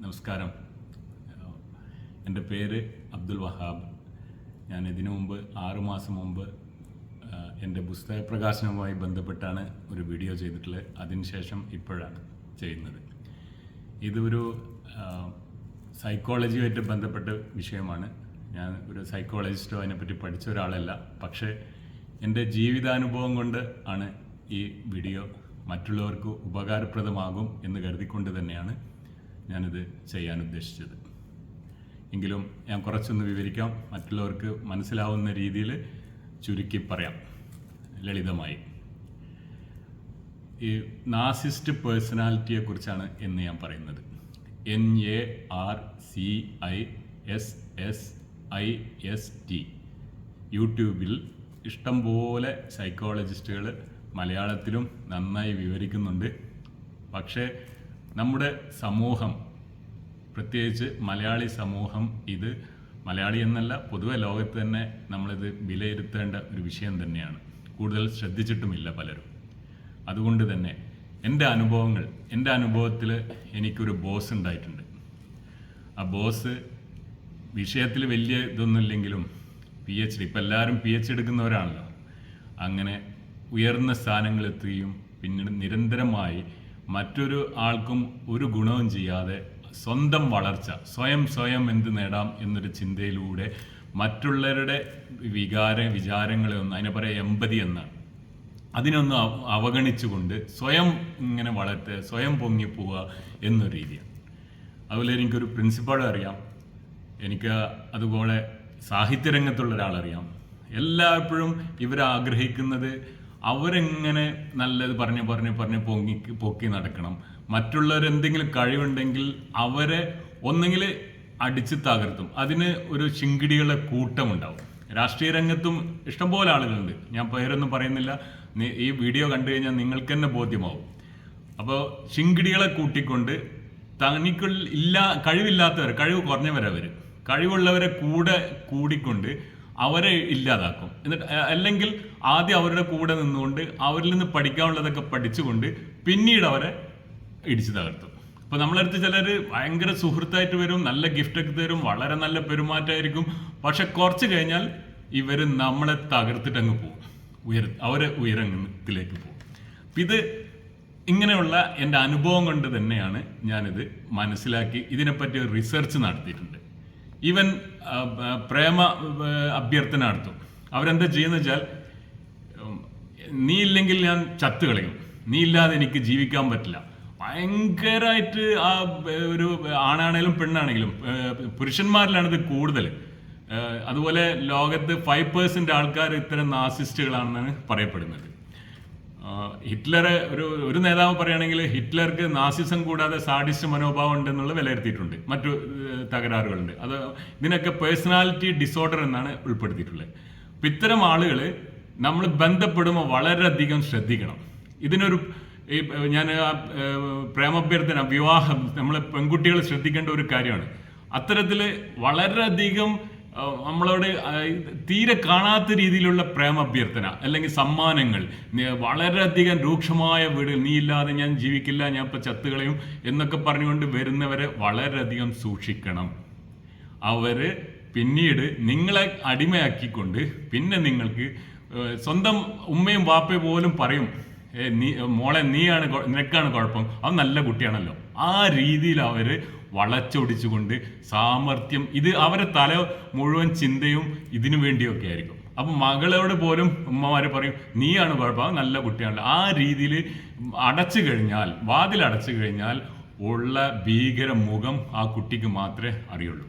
നമസ്കാരം. എൻ്റെ പേര് അബ്ദുൽ വഹാബ്. ഞാൻ ഇതിനു മുമ്പ് 6 മാസം മുമ്പ് എൻ്റെ പുസ്തക പ്രകാശനവുമായി ബന്ധപ്പെട്ടാണ് ഒരു വീഡിയോ ചെയ്തിട്ടുള്ളത്. അതിനുശേഷം ഇപ്പോഴാണ് ചെയ്യുന്നത്. ഇതൊരു സൈക്കോളജിയുമായിട്ട് ബന്ധപ്പെട്ട വിഷയമാണ്. ഞാൻ ഒരു സൈക്കോളജിസ്റ്റോ അതിനെപ്പറ്റി പഠിച്ച ഒരാളല്ല. പക്ഷേ എൻ്റെ ജീവിതാനുഭവം കൊണ്ട് ആണ് ഈ വീഡിയോ മറ്റുള്ളവർക്ക് ഉപകാരപ്രദമാകും എന്ന് കരുതിക്കൊണ്ട് തന്നെയാണ് ഞാനിത് ചെയ്യാൻ ഉദ്ദേശിച്ചത്. എങ്കിലും ഞാൻ കുറച്ചൊന്ന് വിവരിക്കാം, മറ്റുള്ളവർക്ക് മനസ്സിലാവുന്ന രീതിയിൽ ചുരുക്കി പറയാം ലളിതമായി. ഈ നാർസിസ്റ്റ് പേഴ്സണാലിറ്റിയെ കുറിച്ചാണ് എന്ന് ഞാൻ പറയുന്നത്. NARCISSIST. യൂട്യൂബിൽ ഇഷ്ടംപോലെ സൈക്കോളജിസ്റ്റുകൾ മലയാളത്തിലും നന്നായി വിവരിക്കുന്നുണ്ട്. പക്ഷേ നമ്മുടെ സമൂഹം, പ്രത്യേകിച്ച് മലയാളി സമൂഹം, ഇത് മലയാളി എന്നല്ല പൊതുവെ ലോകത്ത് തന്നെ നമ്മളിത് വിലയിരുത്തേണ്ട ഒരു വിഷയം തന്നെയാണ്. കൂടുതൽ ശ്രദ്ധിച്ചിട്ടുമില്ല പലരും. അതുകൊണ്ട് തന്നെ എൻ്റെ അനുഭവത്തിൽ എനിക്കൊരു ബോസ് ഉണ്ടായിട്ടുണ്ട്. ആ ബോസ് വിഷയത്തിൽ വലിയ ഇതൊന്നുമില്ലെങ്കിലും PhD, ഇപ്പം എല്ലാവരും PhD എടുക്കുന്നവരാണല്ലോ, അങ്ങനെ ഉയർന്ന സ്ഥാനങ്ങളെത്തുകയും പിന്നീട് നിരന്തരമായി മറ്റൊരു ആൾക്കും ഒരു ഗുണവും ചെയ്യാതെ സ്വന്തം വളർച്ച, സ്വയം എന്ത് നേടാം എന്നൊരു ചിന്തയിലൂടെ മറ്റുള്ളവരുടെ വിചാരങ്ങളെ ഒന്ന്, അതിനെ പറയാം എമ്പതി എന്നാണ്, അതിനൊന്ന് അവഗണിച്ചുകൊണ്ട് സ്വയം ഇങ്ങനെ വളർത്തുക, സ്വയം പൊങ്ങിപ്പോവുക എന്നൊരു രീതിയാണ്. അതുപോലെ എനിക്കൊരു പ്രിൻസിപ്പാളും അറിയാം. എനിക്ക് അതുപോലെ സാഹിത്യരംഗത്തുള്ള ഒരാളറിയാം. എല്ലായ്പ്പോഴും ഇവരാഗ്രഹിക്കുന്നത് അവരെങ്ങനെ നല്ലത് പറഞ്ഞ് പൊക്കി നടക്കണം. മറ്റുള്ളവരെന്തെങ്കിലും കഴിവുണ്ടെങ്കിൽ അവരെ ഒന്നെങ്കിൽ അടിച്ച് തകർത്തും. അതിന് ഒരു ശിങ്കിടികളുടെ കൂട്ടമുണ്ടാവും. രാഷ്ട്രീയ രംഗത്തും ഇഷ്ടംപോലെ ആളുകളുണ്ട്. ഞാൻ പേരൊന്നും പറയുന്നില്ല. ഈ വീഡിയോ കണ്ടു കഴിഞ്ഞാൽ നിങ്ങൾക്ക് തന്നെ ബോധ്യമാവും. അപ്പോൾ ശിങ്കിടികളെ കൂട്ടിക്കൊണ്ട് കഴിവില്ലാത്തവർ, കഴിവ് കുറഞ്ഞവരവർ, കഴിവുള്ളവരെ കൂടിക്കൊണ്ട് അവരെ ഇല്ലാതാക്കും. എന്നിട്ട് അല്ലെങ്കിൽ ആദ്യം അവരുടെ കൂടെ നിന്നുകൊണ്ട് അവരിൽ നിന്ന് പഠിക്കാനുള്ളതൊക്കെ പഠിച്ചുകൊണ്ട് പിന്നീട് അവരെ ഇടിച്ചു തകർത്തും. അപ്പോൾ നമ്മളടുത്ത് ചിലർ ഭയങ്കര സുഹൃത്തായിട്ട് വരും, നല്ല ഗിഫ്റ്റൊക്കെ തരും, വളരെ നല്ല പെരുമാറ്റമായിരിക്കും. പക്ഷെ കുറച്ച് കഴിഞ്ഞാൽ ഇവർ നമ്മളെ തകർത്തിട്ടങ്ങ് പോകും, അവരെ ഉയരത്തിലേക്ക് പോകും. അപ്പം ഇത് ഇങ്ങനെയുള്ള എൻ്റെ അനുഭവം കൊണ്ട് തന്നെയാണ് ഞാനിത് മനസ്സിലാക്കി ഇതിനെപ്പറ്റി റിസർച്ച് നടത്തിയിട്ടുണ്ട്. ഈവൻ പ്രേമ അഭ്യർത്ഥന നടത്തും. അവരെന്താ ചെയ്യുന്ന വെച്ചാൽ, നീ ഇല്ലെങ്കിൽ ഞാൻ ചത്തുകളയും, നീ ഇല്ലാതെ എനിക്ക് ജീവിക്കാൻ പറ്റില്ല. ഭയങ്കരമായിട്ട് ആ ഒരു ആണാണെങ്കിലും പെണ്ണാണെങ്കിലും പുരുഷന്മാരിലാണിത് കൂടുതൽ. അതുപോലെ ലോകത്ത് 5% ആൾക്കാർ ഇത്തരം നാർസിസ്റ്റുകളാണെന്നാണ് പറയപ്പെടുന്നത്. ഹിറ്റ്ലർ ഒരു നേതാവ് പറയുകയാണെങ്കിൽ ഹിറ്റ്ലർക്ക് നാസിസം കൂടാതെ സാഡിസ്റ്റ് മനോഭാവം ഉണ്ടെന്നുള്ളത് വിലയിരുത്തിയിട്ടുണ്ട്. മറ്റു തകരാറുകളുണ്ട്. അത് ഇതിനൊക്കെ പേഴ്സണാലിറ്റി ഡിസോർഡർ എന്നാണ് ഉൾപ്പെടുത്തിയിട്ടുള്ളത്. അപ്പം ഇത്തരം ആളുകൾ നമ്മൾ ബന്ധപ്പെടുമ്പോൾ വളരെയധികം ശ്രദ്ധിക്കണം. ഇതിനൊരു ഞാൻ പ്രേമഭ്യർത്ഥന, വിവാഹം, നമ്മൾ പെൺകുട്ടികൾ ശ്രദ്ധിക്കേണ്ട ഒരു കാര്യമാണ്. അത്തരത്തിൽ വളരെയധികം നമ്മളോട് തീരെ കാണാത്ത രീതിയിലുള്ള പ്രേമഭ്യർത്ഥന അല്ലെങ്കിൽ സമ്മാനങ്ങൾ, വളരെയധികം രൂക്ഷമായ വീട്, നീ ഇല്ലാതെ ഞാൻ ജീവിക്കില്ല, ഞാൻ ഇപ്പം ചത്തുകളയും എന്നൊക്കെ പറഞ്ഞുകൊണ്ട് വരുന്നവരെ വളരെയധികം സൂക്ഷിക്കണം. അവർ പിന്നീട് നിങ്ങളെ അടിമയാക്കിക്കൊണ്ട് പിന്നെ നിങ്ങൾക്ക് സ്വന്തം ഉമ്മയും വാപ്പയും പോലും പറയും, മോളെ നിനക്കാണ് കുഴപ്പം, അത് നല്ല കുട്ടിയാണല്ലോ. ആ രീതിയിൽ അവർ വളച്ചൊടിച്ചുകൊണ്ട് സാമർത്ഥ്യം, ഇത് അവരെ തല മുഴുവൻ ചിന്തയും ഇതിനു വേണ്ടിയൊക്കെ ആയിരിക്കും. അപ്പം മകളോട് പോലും ഉമ്മമാർ പറയും, നീയാണ് കുഴപ്പം, നല്ല കുട്ടിയാണല്ലോ. ആ രീതിയിൽ വാതിലടച്ചു കഴിഞ്ഞാൽ ഉള്ള ഭീകര മുഖം ആ കുട്ടിക്ക് മാത്രമേ അറിയുള്ളൂ.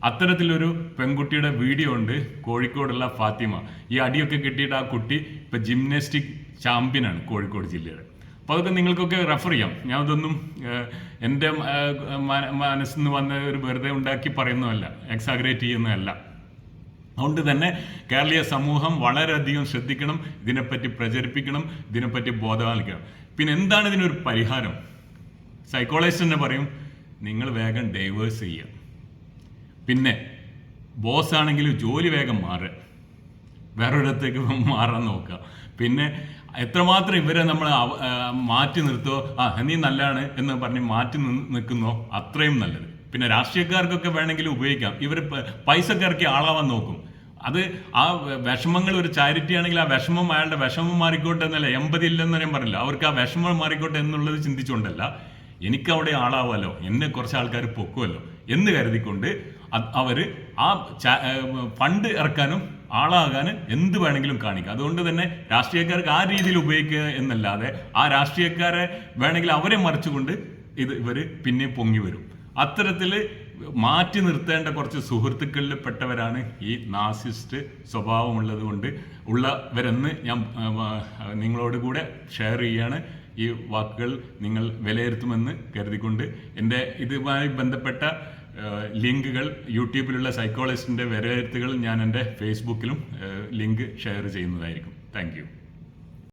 അത്തരത്തിലൊരു പെൺകുട്ടിയുടെ വീഡിയോ ഉണ്ട്, കോഴിക്കോടുള്ള ഫാത്തിമ. ഈ അടിയൊക്കെ കിട്ടിയിട്ട് ആ കുട്ടി ഇപ്പം ജിംനാസ്റ്റിക് ചാമ്പ്യനാണ് കോഴിക്കോട് ജില്ലയുടെ. അപ്പോൾ അതൊക്കെ നിങ്ങൾക്കൊക്കെ റെഫർ ചെയ്യാം. ഞാൻ ഇതൊന്നും എൻ്റെ മനസ്സിൽ നിന്ന് വന്ന ഒരു വെറുതെ ഉണ്ടാക്കി പറയുന്നതല്ല, എക്സാഗ്രേറ്റ് ചെയ്യുന്നതല്ല. അതുകൊണ്ട് തന്നെ കേരളീയ സമൂഹം വളരെയധികം ശ്രദ്ധിക്കണം, ഇതിനെപ്പറ്റി പ്രചരിപ്പിക്കണം, ഇതിനെപ്പറ്റി ബോധവൽക്കരിക്കണം. പിന്നെ എന്താണ് ഇതിനൊരു പരിഹാരം? സൈക്കോളജിസ്റ്റ് തന്നെ പറയും, നിങ്ങൾ വേഗം ഡൈവേഴ്സ് ചെയ്യുക. പിന്നെ ബോസ് ആണെങ്കിൽ ജോലി വേഗം മാറുക, വേറൊരിടത്തേക്ക് മാറാൻ നോക്കുക. പിന്നെ എത്രമാത്രം ഇവരെ നമ്മൾ മാറ്റി നിർത്തുമോ, നീ നല്ലതാണ് എന്ന് പറഞ്ഞ് മാറ്റി നിൽക്കുന്നോ അത്രയും നല്ലത്. പിന്നെ രാഷ്ട്രീയക്കാർക്കൊക്കെ വേണമെങ്കിൽ ഉപയോഗിക്കാം. ഇവർ പൈസക്ക് ഇറക്കി ആളാവാൻ നോക്കും. അത് ആ വിഷമങ്ങൾ ഒരു ചാരിറ്റി ആണെങ്കിൽ ആ വിഷമം അയാളുടെ വിഷമം മാറിക്കോട്ടെ എന്നല്ല, എമ്പതി ഇല്ലെന്ന് ഞാൻ പറഞ്ഞില്ല. അവർക്ക് ആ വിഷമം മാറിക്കോട്ടെ എന്നുള്ളത് ചിന്തിച്ചുകൊണ്ടല്ല, എനിക്ക് അവിടെ ആളാവാലോ, എന്നെ കുറച്ച് ആൾക്കാർ പൊക്കുമല്ലോ എന്ന് കരുതിക്കൊണ്ട് അവര് ആ ഫണ്ട് ഇറക്കാനും ആളാകാനും എന്ത് വേണമെങ്കിലും കാണിക്കുക. അതുകൊണ്ട് തന്നെ രാഷ്ട്രീയക്കാർക്ക് ആ രീതിയിൽ ഉപയോഗിക്കുക എന്നല്ലാതെ ആ രാഷ്ട്രീയക്കാരെ വേണമെങ്കിൽ അവരെ മറിച്ചുകൊണ്ട് ഇവര് പിന്നെ പൊങ്ങി വരും. അത്തരത്തിൽ മാറ്റി നിർത്തേണ്ട കുറച്ച് സുഹൃത്തുക്കളിൽ പെട്ടവരാണ് ഈ നാസിസ്റ്റ് സ്വഭാവമുള്ളത് കൊണ്ട് ഉള്ളവരെന്ന് ഞാൻ നിങ്ങളോട് കൂടെ ഷെയർ ചെയ്യാണ്. ഈ വാക്കുകൾ നിങ്ങൾ വിലയിരുത്തുമെന്ന് കരുതിക്കൊണ്ട് എൻ്റെ ഇതുമായി ബന്ധപ്പെട്ട ലിങ്കുകൾ, യൂട്യൂബിലുള്ള സൈക്കോളജിസ്റ്റിൻ്റെ വിലയിരുത്തുകൾ ഞാൻ എൻ്റെ ഫേസ്ബുക്കിലും ലിങ്ക് ഷെയർ ചെയ്യുന്നതായിരിക്കും. താങ്ക്